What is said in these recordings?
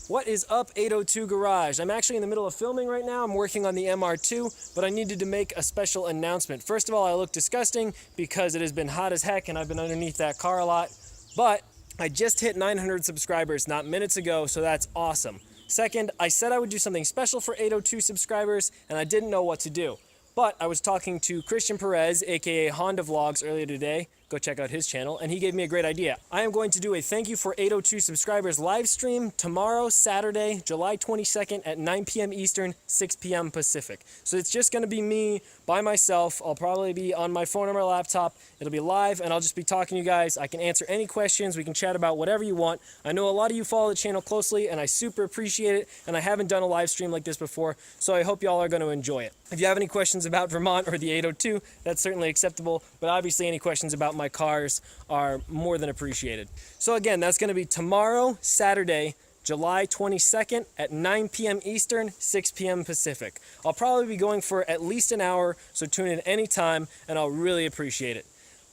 What is up, 802 Garage? I'm actually in the middle of filming right now. I'm working on the MR2, but I needed to make a special announcement. First of all, I look disgusting because it has been hot as heck and I've been underneath that car a lot. But I just hit 900 subscribers not minutes ago, so that's awesome. Second, I said I would do something special for 802 subscribers, and I didn't know what to do. But I was talking to Christian Perez, aka Honda Vlogs, earlier today. Go check out his channel, and he gave me a great idea. I am going to do a thank you for 802 subscribers live stream tomorrow, Saturday, July 22nd at 9 p.m. Eastern, 6 p.m. Pacific. So it's just going to be me by myself. I'll probably be on my phone or my laptop. It'll be live, and I'll just be talking to you guys. I can answer any questions. We can chat about whatever you want. I know a lot of you follow the channel closely, and I super appreciate it, and I haven't done a live stream like this before, so I hope y'all are going to enjoy it. If you have any questions about Vermont or the 802, that's certainly acceptable, but obviously any questions about my cars are more than appreciated. So again, that's going to be tomorrow, Saturday, July 22nd at 9 p.m. Eastern, 6 p.m. Pacific. I'll probably be going for at least an hour, so tune in anytime, and I'll really appreciate it.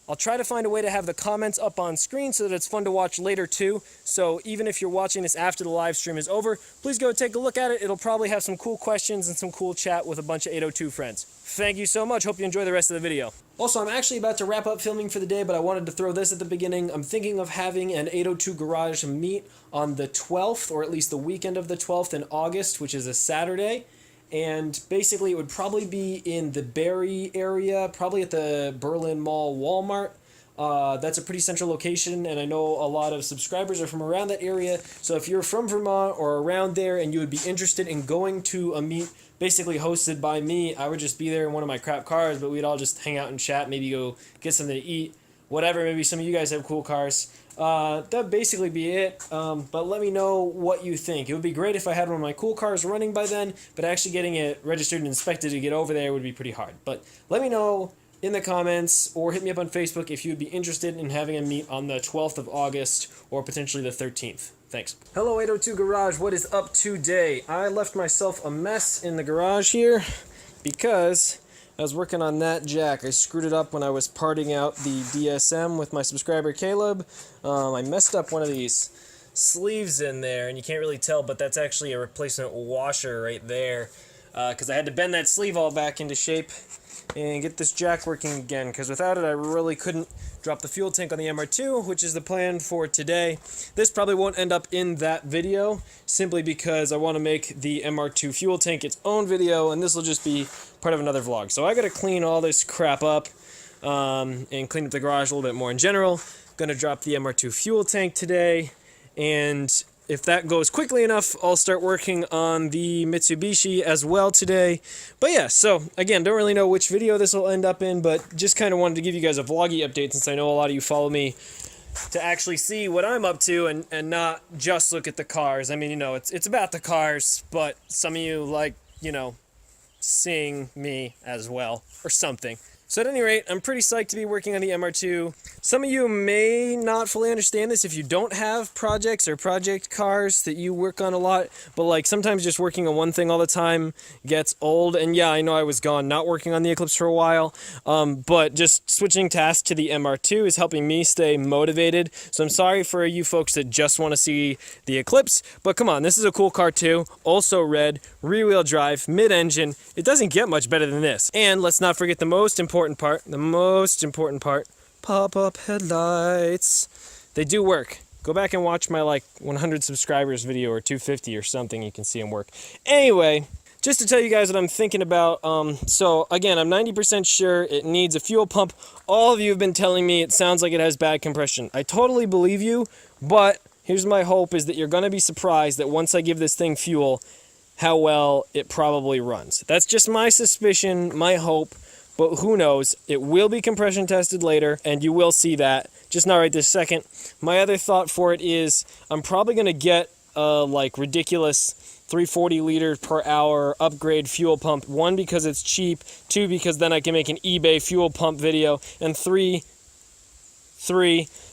I'll try to find a way to have the comments up on screen so that it's fun to watch later too. So even if you're watching this after the live stream is over, please go take a look at it. It'll probably have some cool questions and some cool chat with a bunch of 802 friends. Thank you so much. Hope you enjoy the rest of the video. Also, I'm actually about to wrap up filming for the day, but I wanted to throw this at the beginning. I'm thinking of having an 802 Garage meet on the 12th, or at least the weekend of the 12th in August, which is a Saturday. And basically it would probably be in the Barrie area, probably at the Berlin Mall Walmart. That's a pretty central location, and I know a lot of subscribers are from around that area. So if you're from Vermont or around there and you would be interested in going to a meet basically hosted by me, I would just be there in one of my crap cars, but we'd all just hang out and chat, maybe go get something to eat, whatever. Maybe some of you guys have cool cars. That'd basically be it, but let me know what you think. It would be great if I had one of my cool cars running by then, but actually getting it registered and inspected to get over there would be pretty hard. But let me know in the comments or hit me up on Facebook if you'd be interested in having a meet on the 12th of August or potentially the 13th. Thanks. Hello 802 Garage, what is up today? I left myself a mess in the garage here because I was working on that jack. I screwed it up when I was parting out the DSM with my subscriber Caleb. I messed up one of these sleeves in there, and you can't really tell, but that's actually a replacement washer right there, because I had to bend that sleeve all back into shape and get this jack working again, because without it I really couldn't drop the fuel tank on the MR2, which is the plan for today. This probably won't end up in that video, simply because I want to make the MR2 fuel tank its own video, and this will just be part of another vlog. So I gotta clean all this crap up and clean up the garage a little bit more in general. Gonna drop the MR2 fuel tank today, and if that goes quickly enough, I'll start working on the Mitsubishi as well today. But yeah, so again, don't really know which video this will end up in, but just kind of wanted to give you guys a vloggy update since I know a lot of you follow me to actually see what I'm up to and not just look at the cars. I mean, you know, it's about the cars, but some of you like, you know, seeing me as well or something. So at any rate, I'm pretty psyched to be working on the MR2. Some of you may not fully understand this if you don't have projects or project cars that you work on a lot, but like sometimes just working on one thing all the time gets old. And yeah, I know I was gone not working on the Eclipse for a while, but just switching tasks to the MR2 is helping me stay motivated. So I'm sorry for you folks that just want to see the Eclipse, but come on, this is a cool car too. Also red, rear-wheel drive, mid-engine. It doesn't get much better than this. And let's not forget the most important part, pop-up headlights. They do work. Go back and watch my like 100 subscribers video or 250 or something. You can see them work. Anyway, just to tell you guys what I'm thinking about. So again, I'm 90% sure it needs a fuel pump. All of you have been telling me it sounds like it has bad compression. I totally believe you, but here's my hope is that you're going to be surprised that once I give this thing fuel, how well it probably runs. That's just my suspicion, my hope. But who knows? It will be compression tested later, and you will see that. Just not right this second. My other thought for it is I'm probably going to get a like ridiculous 340 liters per hour upgrade fuel pump. 1, because it's cheap. 2, because then I can make an eBay fuel pump video. And 3,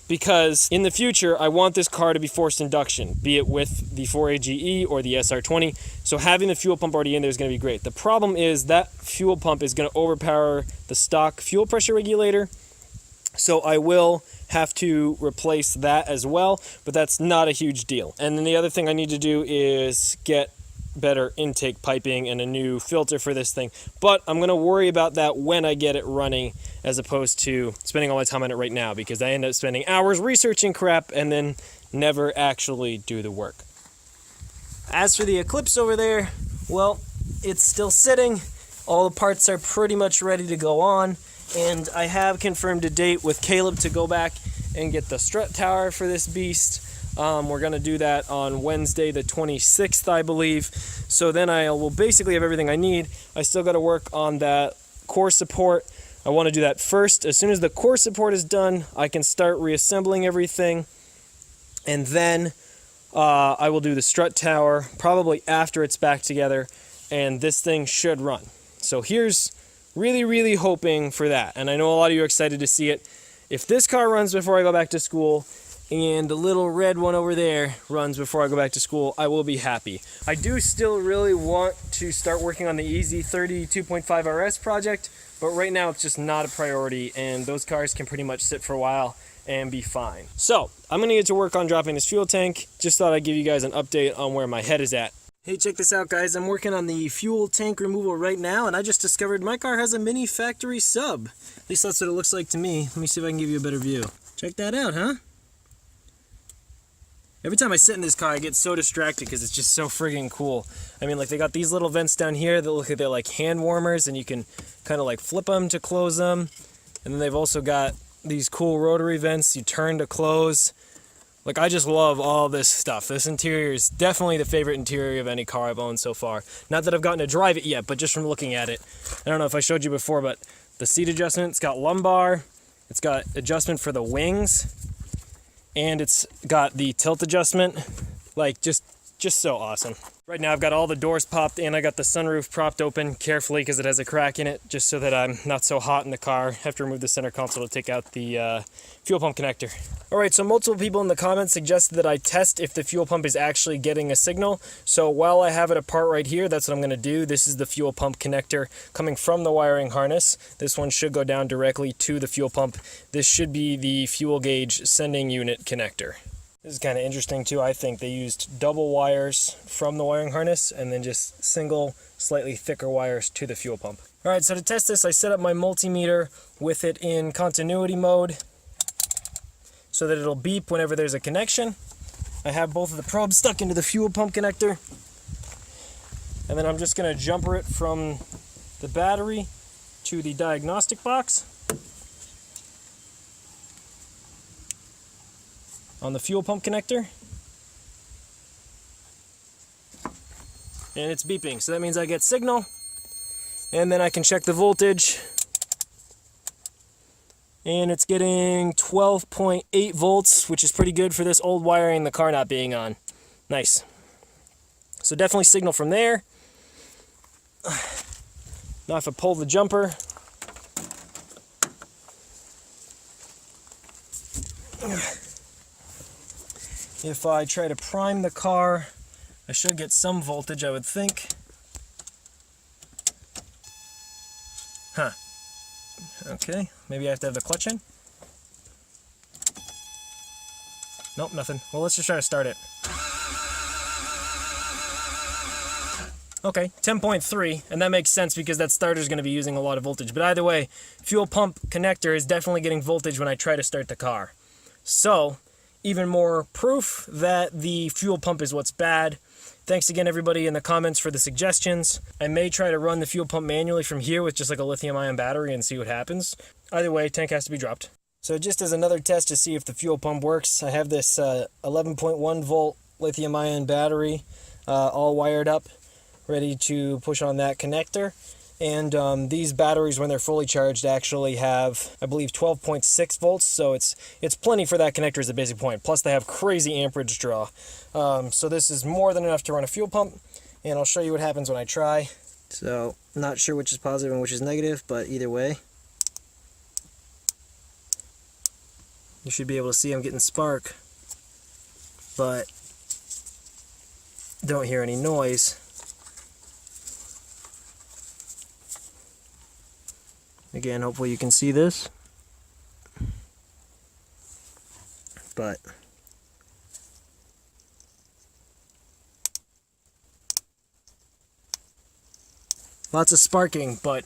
because in the future, I want this car to be forced induction, be it with the 4AGE or the SR20. So having the fuel pump already in there is going to be great. The problem is that fuel pump is going to overpower the stock fuel pressure regulator. So I will have to replace that as well, but that's not a huge deal. And then the other thing I need to do is get better intake piping and a new filter for this thing, but I'm going to worry about that when I get it running, as opposed to spending all my time on it right now, because I end up spending hours researching crap and then never actually do the work. As for the Eclipse over there, well, it's still sitting. All the parts are pretty much ready to go on, and I have confirmed a date with Caleb to go back and get the strut tower for this beast. We're going to do that on Wednesday the 26th, I believe. So then I will basically have everything I need. I still got to work on that core support. I want to do that first. As soon as the core support is done, I can start reassembling everything. And then I will do the strut tower probably after it's back together. And this thing should run. So here's really hoping for that. And I know a lot of you are excited to see it. If this car runs before I go back to school, and the little red one over there runs before I go back to school, I will be happy. I do still really want to start working on the EZ30 2.5 RS project, but right now it's just not a priority, and those cars can pretty much sit for a while and be fine. So I'm gonna get to work on dropping this fuel tank. Just thought I'd give you guys an update on where my head is at. Hey, check this out, guys. I'm working on the fuel tank removal right now, and I just discovered my car has a mini factory sub. At least that's what it looks like to me. Let me see if I can give you a better view. Check that out, huh? Every time I sit in this car, I get so distracted because it's just so friggin' cool. I mean, like, they got these little vents down here that look like they're like hand warmers, and you can kind of like flip them to close them. And then they've also got these cool rotary vents you turn to close. Like, I just love all this stuff. This interior is definitely the favorite interior of any car I've owned so far. Not that I've gotten to drive it yet, but just from looking at it. I don't know if I showed you before, but the seat adjustment, it's got lumbar, it's got adjustment for the wings, and it's got the tilt adjustment. Like, just so awesome. Right now I've got all the doors popped and I got the sunroof propped open carefully because it has a crack in it, just so that I'm not so hot in the car. I have to remove the center console to take out the fuel pump connector. Alright, so multiple people in the comments suggested that I test if the fuel pump is actually getting a signal. So while I have it apart right here, that's what I'm going to do. This is the fuel pump connector coming from the wiring harness. This one should go down directly to the fuel pump. This should be the fuel gauge sending unit connector. This is kind of interesting too. I think they used double wires from the wiring harness and then just single, slightly thicker wires to the fuel pump. Alright, so to test this, I set up my multimeter with it in continuity mode so that it'll beep whenever there's a connection. I have both of the probes stuck into the fuel pump connector, and then I'm just going to jumper it from the battery to the diagnostic box on the fuel pump connector, and it's beeping, so that means I get signal, and then I can check the voltage, and it's getting 12.8 volts, which is pretty good for this old wiring, the car not being on. Nice. So definitely signal from there. Now if I pull the jumper, if I try to prime the car, I should get some voltage, I would think. Huh. Okay, maybe I have to have the clutch in? Nope, nothing. Well, let's just try to start it. Okay, 10.3, and that makes sense because that starter is going to be using a lot of voltage. But either way, fuel pump connector is definitely getting voltage when I try to start the car. So, even more proof that the fuel pump is what's bad. Thanks again, everybody, in the comments for the suggestions. I may try to run the fuel pump manually from here with just like a lithium-ion battery and see what happens. Either way, tank has to be dropped. So just as another test to see if the fuel pump works, I have this 11.1 volt lithium-ion battery all wired up, ready to push on that connector. And these batteries, when they're fully charged, actually have, I believe, 12.6 volts. So it's plenty for that connector as a basic point. Plus, they have crazy amperage draw. So this is more than enough to run a fuel pump. And I'll show you what happens when I try. So, not sure which is positive and which is negative, but either way, you should be able to see I'm getting spark, but don't hear any noise. Again, hopefully you can see this. but lots of sparking, but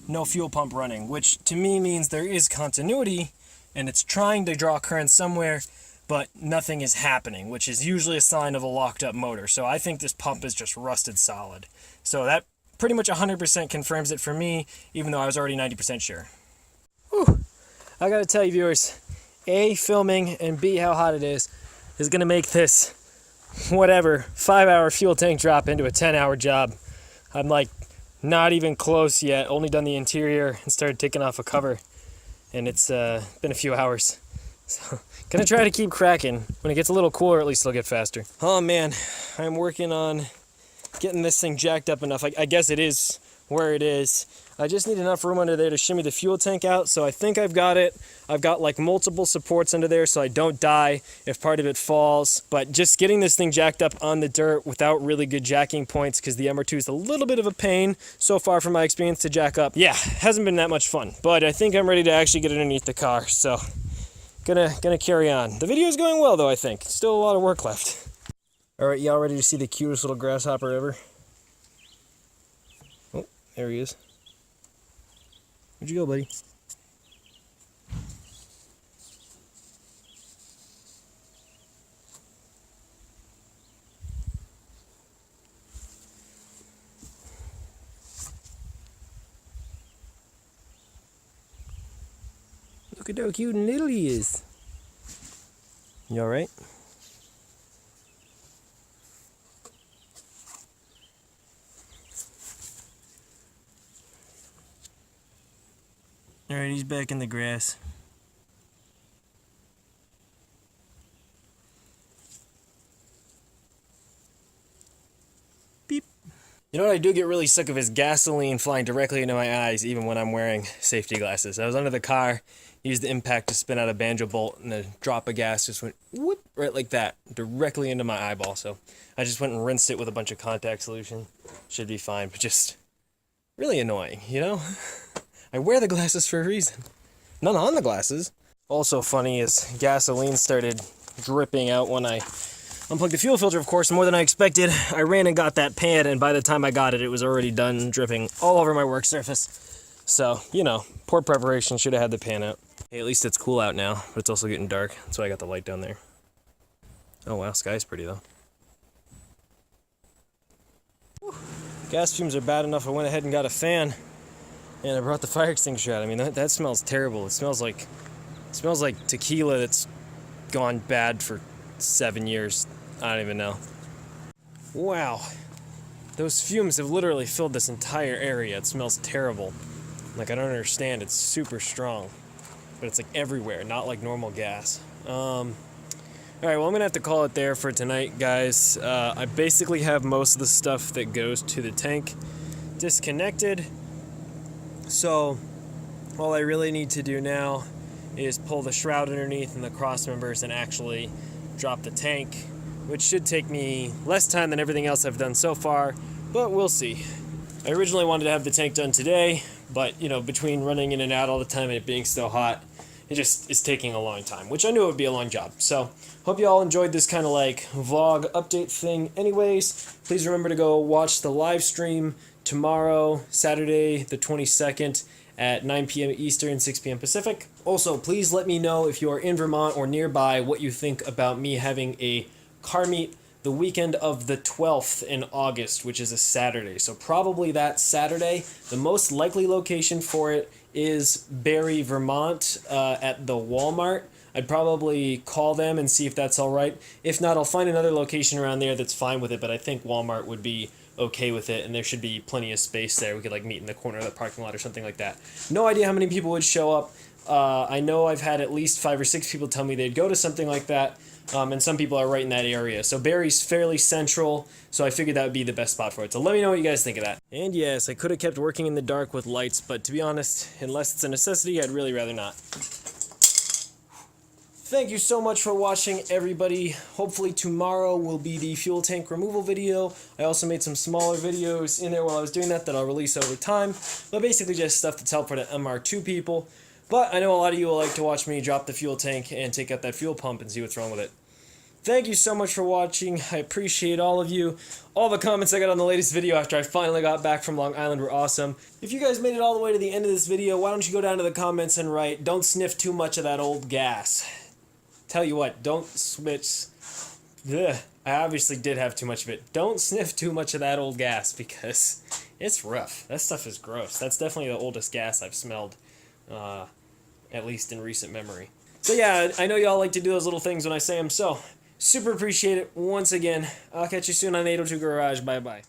no fuel pump running, which to me means there is continuity and it's trying to draw current somewhere, but nothing is happening, which is usually a sign of a locked up motor. So I think this pump is just rusted solid. So that pretty much 100% confirms it for me, even though I was already 90% sure. Whew. I gotta tell you, viewers, A, filming, and B, how hot it is gonna make this, whatever, 5-hour fuel tank drop into a 10-hour job. I'm like, not even close yet, only done the interior and started taking off a cover, and it's been a few hours. So, gonna try to keep cracking. When it gets a little cooler, at least it'll get faster. Oh man, I'm working on getting this thing jacked up enough. I guess it is where it is. I just need enough room under there to shimmy the fuel tank out, so I think I've got it. I've got like multiple supports under there so I don't die if part of it falls, but just getting this thing jacked up on the dirt without really good jacking points, because the MR2 is a little bit of a pain so far from my experience to jack up. Yeah, hasn't been that much fun, but I think I'm ready to actually get underneath the car, so gonna carry on. The video is going well though, I think. Still a lot of work left. All right, y'all ready to see the cutest little grasshopper ever? Oh, there he is. Where'd you go, buddy? Look at how cute and little he is. You all right? All right, he's back in the grass. Beep. You know what I do get really sick of is gasoline flying directly into my eyes, even when I'm wearing safety glasses. I was under the car, used the impact to spin out a banjo bolt, and a drop of gas just went whoop, right like that, directly into my eyeball. So I just went and rinsed it with a bunch of contact solution. Should be fine, but just really annoying, you know? I wear the glasses for a reason. None on the glasses. Also funny is gasoline started dripping out when I unplugged the fuel filter, of course, more than I expected. I ran and got that pan, and by the time I got it, it was already done dripping all over my work surface. So, you know, poor preparation, should have had the pan out. Hey, at least it's cool out now, but it's also getting dark. That's why I got the light down there. Oh wow, sky's pretty though. Whew. Gas fumes are bad enough I went ahead and got a fan. And I brought the fire extinguisher out. I mean, that smells terrible. It smells like tequila that's gone bad for 7 years. I don't even know. Wow. Those fumes have literally filled this entire area. It smells terrible. Like, I don't understand. It's super strong. But it's like everywhere, not like normal gas. Alright, well, I'm gonna have to call it there for tonight, guys. I basically have most of the stuff that goes to the tank disconnected. So, all I really need to do now is pull the shroud underneath and the cross members and actually drop the tank, which should take me less time than everything else I've done so far, but we'll see. I originally wanted to have the tank done today, but, you know, between running in and out all the time and it being so hot, it just is taking a long time, which I knew it would be a long job. So, hope you all enjoyed this kind of like vlog update thing. Anyways, please remember to go watch the live stream tomorrow, Saturday the 22nd at 9 p.m. Eastern, 6 p.m. Pacific. Also, please let me know if you are in Vermont or nearby what you think about me having a car meet the weekend of the 12th in August, which is a Saturday. So probably that Saturday. The most likely location for it is Barrie, Vermont, at the Walmart. I'd probably call them and see if that's all right. If not, I'll find another location around there that's fine with it, but I think Walmart would be okay with it, and there should be plenty of space there. We could like meet in the corner of the parking lot or something like that. No idea how many people would show up. I know I've had at least 5 or 6 people tell me they'd go to something like that, and some people are right in that area. So Barrie's fairly central, so I figured that would be the best spot for it. So let me know what you guys think of that. And yes, I could have kept working in the dark with lights, but to be honest, unless it's a necessity, I'd really rather not. Thank you so much for watching, everybody. Hopefully tomorrow will be the fuel tank removal video. I also made some smaller videos in there while I was doing that I'll release over time. But basically just stuff that's helpful to MR2 people. But I know a lot of you will like to watch me drop the fuel tank and take out that fuel pump and see what's wrong with it. Thank you so much for watching. I appreciate all of you. All the comments I got on the latest video after I finally got back from Long Island were awesome. If you guys made it all the way to the end of this video, why don't you go down to the comments and write, "Don't sniff too much of that old gas." Tell you what, don't switch. Ugh, I obviously did have too much of it. Don't sniff too much of that old gas because it's rough. That stuff is gross. That's definitely the oldest gas I've smelled, at least in recent memory. So yeah, I know y'all like to do those little things when I say them, so super appreciate it once again. I'll catch you soon on 802 Garage. Bye-bye.